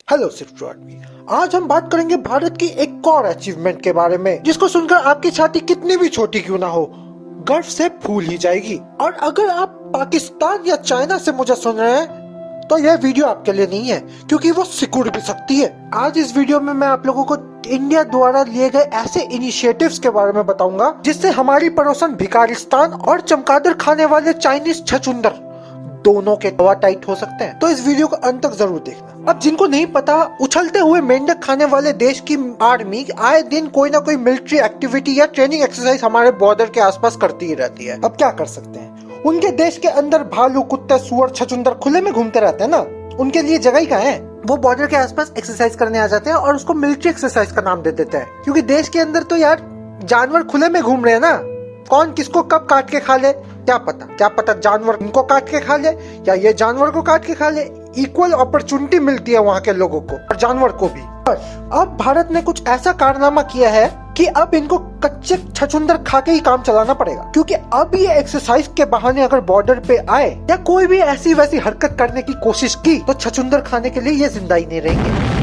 Hello सिर्फ army. आज हम बात करेंगे भारत की एक और अचीवमेंट के बारे में जिसको सुनकर आपकी छाती कितनी भी छोटी क्यों ना हो गर्व से फूल ही जाएगी। और अगर आप पाकिस्तान या चाइना से मुझे सुन रहे हैं तो यह वीडियो आपके लिए नहीं है क्योंकि वो सिकुड़ भी सकती है। आज इस वीडियो में मैं आप लोगों को इंडिया द्वारा लिए गए ऐसे इनिशिएटिव्स के बारे में बताऊंगा जिससे हमारी पड़ोसन भिखारिस्तान और चमगादड़ खाने वाले चाइनीज छछूंदर दोनों के दवा टाइट हो सकते हैं। तो इस वीडियो को अंत तक जरूर देखना। अब जिनको नहीं पता, उछलते हुए मेंढक खाने वाले देश की आर्मी आए दिन कोई ना कोई मिलिट्री एक्टिविटी या ट्रेनिंग एक्सरसाइज हमारे बॉर्डर के आसपास करती ही रहती है। अब क्या कर सकते हैं, उनके देश के अंदर भालू, कुत्ते, सुअर, छछूंदर खुले में घूमते रहते हैं ना, उनके लिए जगह ही कहाँ है। वो बॉर्डर के आसपास एक्सरसाइज करने आ जाते हैं और उसको मिलिट्री एक्सरसाइज का नाम दे देते हैं क्योंकि देश के अंदर तो यार जानवर खुले में घूम रहे हैं ना, कौन किसको कब काट के खा ले क्या पता जानवर इनको काट के खा ले या ये जानवर को काट के खा ले। इक्वल अपॉर्चुनिटी मिलती है वहाँ के लोगों को और जानवर को भी। अब भारत ने कुछ ऐसा कारनामा किया है कि अब इनको कच्चे छछूंदर खा के ही काम चलाना पड़ेगा क्योंकि अब ये एक्सरसाइज के बहाने अगर बॉर्डर पे आए या कोई भी ऐसी वैसी हरकत करने की कोशिश की तो छछूंदर खाने के लिए ये जिंदा ही नहीं रहेंगे।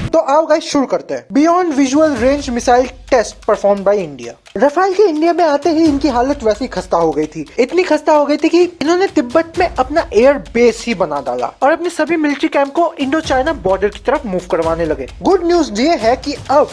तो आओ गाइस शुरू करते हैं। Beyond visual range missile test perform by India. Rafale के इंडिया में आते ही इनकी हालत वैसी खस्ता हो गई थी, इतनी खस्ता हो गई थी कि इन्होंने तिब्बत में अपना एयर बेस ही बना डाला और अपने सभी मिलिट्री कैंप को इंडो चाइना बॉर्डर की तरफ मूव करवाने लगे। गुड न्यूज ये है कि अब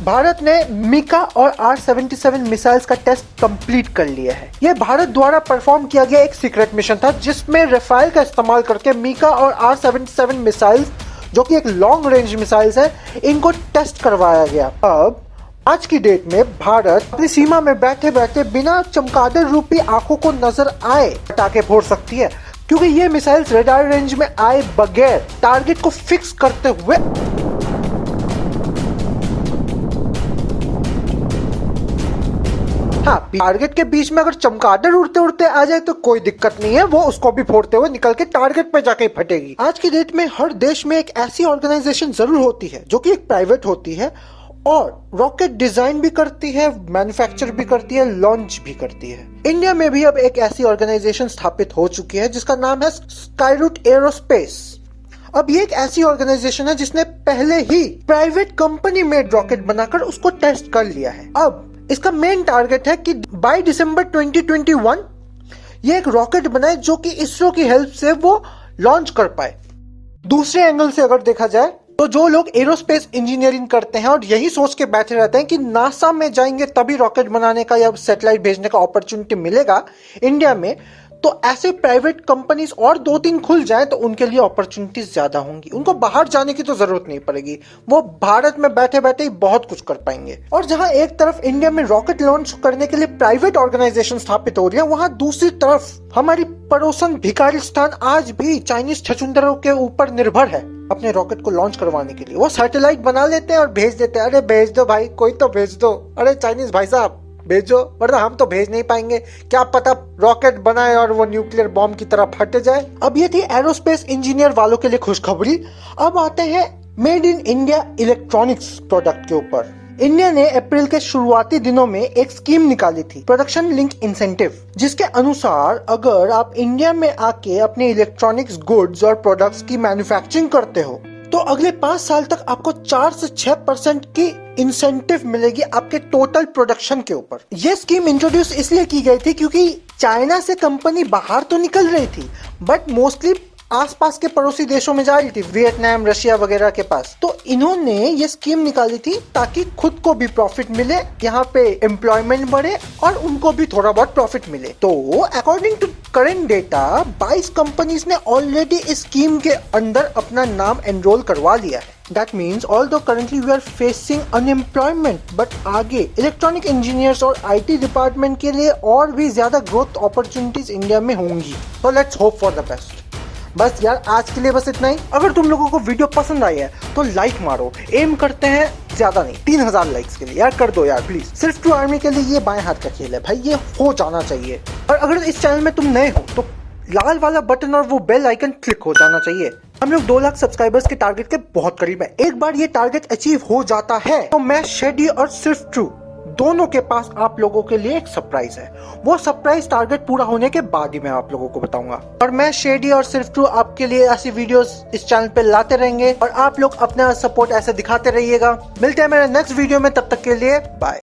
भारत ने मिका और R-77 मिसाइल्स का टेस्ट कंप्लीट कर लिया है। यह भारत द्वारा परफॉर्म किया गया एक सीक्रेट मिशन था जिसमें राफेल का इस्तेमाल करके मिका और R-77 मिसाइल्स जो कि एक लॉन्ग रेंज मिसाइल्स है, इनको टेस्ट करवाया गया। अब आज की डेट में भारत अपनी सीमा में बैठे बैठे बिना चमगादड़ रूपी आंखों को नजर आए पटाखे फोड़ सकती है क्योंकि ये मिसाइल्स रडार रेंज में आए बगैर टारगेट को फिक्स करते हुए टारगेट के बीच में अगर चमगादड़ उड़ते उड़ते आ जाए तो कोई दिक्कत नहीं है, वो उसको भी फोड़ते हुए निकल के टारगेट पे जाके फटेगी। आज की डेट में हर देश में एक ऐसी ऑर्गेनाइजेशन जरूर होती है जो कि एक प्राइवेट होती है और रॉकेट डिजाइन भी करती है, मैन्युफैक्चर भी करती है, लॉन्च भी करती है। इंडिया में भी अब एक ऐसी ऑर्गेनाइजेशन स्थापित हो चुकी है जिसका नाम है स्काईरूट एरोस्पेस। अब ये एक ऐसी ऑर्गेनाइजेशन है जिसने पहले ही प्राइवेट कंपनी मेड रॉकेट बनाकर उसको टेस्ट कर लिया है। अब इसका मेन टारगेट है कि बाय दिसंबर 2021 ये एक रॉकेट बनाए जो कि इसरो की हेल्प से वो लॉन्च कर पाए। दूसरे एंगल से अगर देखा जाए तो जो लोग एरोस्पेस इंजीनियरिंग करते हैं और यही सोच के बैठे रहते हैं कि नासा में जाएंगे तभी रॉकेट बनाने का या सैटेलाइट भेजने का अपॉर्चुनिटी मिलेगा इंडिया में, तो ऐसे प्राइवेट कंपनीज और 2-3 खुल जाएं तो उनके लिए अपॉर्चुनिटीज ज्यादा होंगी, उनको बाहर जाने की तो जरूरत नहीं पड़ेगी, वो भारत में बैठे बैठे ही बहुत कुछ कर पाएंगे। और जहां एक तरफ इंडिया में रॉकेट लॉन्च करने के लिए प्राइवेट ऑर्गेनाइजेशन स्थापित हो रही है, वहां दूसरी तरफ हमारी पड़ोसन भिखारिस्तान आज भी चाइनीज छछूंदरों के ऊपर निर्भर है अपने रॉकेट को लॉन्च करवाने के लिए। वो सैटेलाइट बना लेते हैं और भेज देते हैं, अरे भेज दो भाई, कोई तो भेज दो, अरे चाइनीज भाई साहब भेजो, वरना हम तो भेज नहीं पाएंगे, क्या पता रॉकेट बनाए और वो न्यूक्लियर बॉम्ब की तरह फट जाए। अब ये थी एरोस्पेस इंजीनियर वालों के लिए खुशखबरी। अब आते हैं made in India electronics product के ऊपर। इंडिया ने अप्रैल के शुरुआती दिनों में एक स्कीम निकाली थी, प्रोडक्शन लिंक इंसेंटिव, जिसके अनुसार अगर आप इंडिया में आके अपने इलेक्ट्रॉनिक्स गुड्स और प्रोडक्ट्स की मैन्युफैक्चरिंग करते हो तो अगले 5 साल तक आपको 4 से 6% की इंसेंटिव मिलेगी आपके टोटल प्रोडक्शन के ऊपर। ये स्कीम इंट्रोड्यूस इसलिए की गई थी क्योंकि चाइना से कंपनी बाहर तो निकल रही थी बट मोस्टली आसपास के पड़ोसी देशों में जा रही थी, वियतनाम, रशिया वगैरह के पास। तो इन्होंने ये स्कीम निकाली थी ताकि खुद को भी प्रॉफिट मिले, यहाँ पे एम्प्लॉयमेंट बढ़े और उनको भी थोड़ा बहुत प्रॉफिट मिले। तो according to current data 22 companies ने ऑलरेडी इस स्कीम के अंदर अपना नाम एनरोल करवा लिया है। That means although currently we are facing unemployment, but आगे इलेक्ट्रॉनिक इंजीनियर्स और IT डिपार्टमेंट के लिए और भी ज्यादा ग्रोथ अपॉर्चुनिटीज इंडिया में होंगी। तो let's hope for the best. बस यार आज के लिए बस इतना ही। अगर तुम लोगों को वीडियो पसंद आई है तो लाइक मारो, एम करते हैं ज्यादा नहीं 3000 लाइक्स के लिए, यार कर दो यार प्लीज। सिर्फ टू आर्मी के लिए ये बाएं हाथ का खेल है भाई, ये हो जाना चाहिए। और अगर इस चैनल में तुम नए हो तो लाल वाला बटन और वो बेल आइकन क्लिक हो जाना चाहिए। हम लोग 2 लाख सब्सक्राइबर्स के टारगेट के बहुत करीब है। एक बार ये टारगेट अचीव हो जाता है तो मैं शेडी और सिर्फ ट्रू दोनों के पास आप लोगों के लिए एक सरप्राइज है। वो सरप्राइज टारगेट पूरा होने के बाद ही मैं आप लोगों को बताऊंगा। और मैं शेडी और सिर्फ टू आपके लिए ऐसी वीडियोस इस चैनल पे लाते रहेंगे और आप लोग अपना सपोर्ट ऐसे दिखाते रहिएगा। मिलते हैं मेरे नेक्स्ट वीडियो में, तब तक के लिए बाय।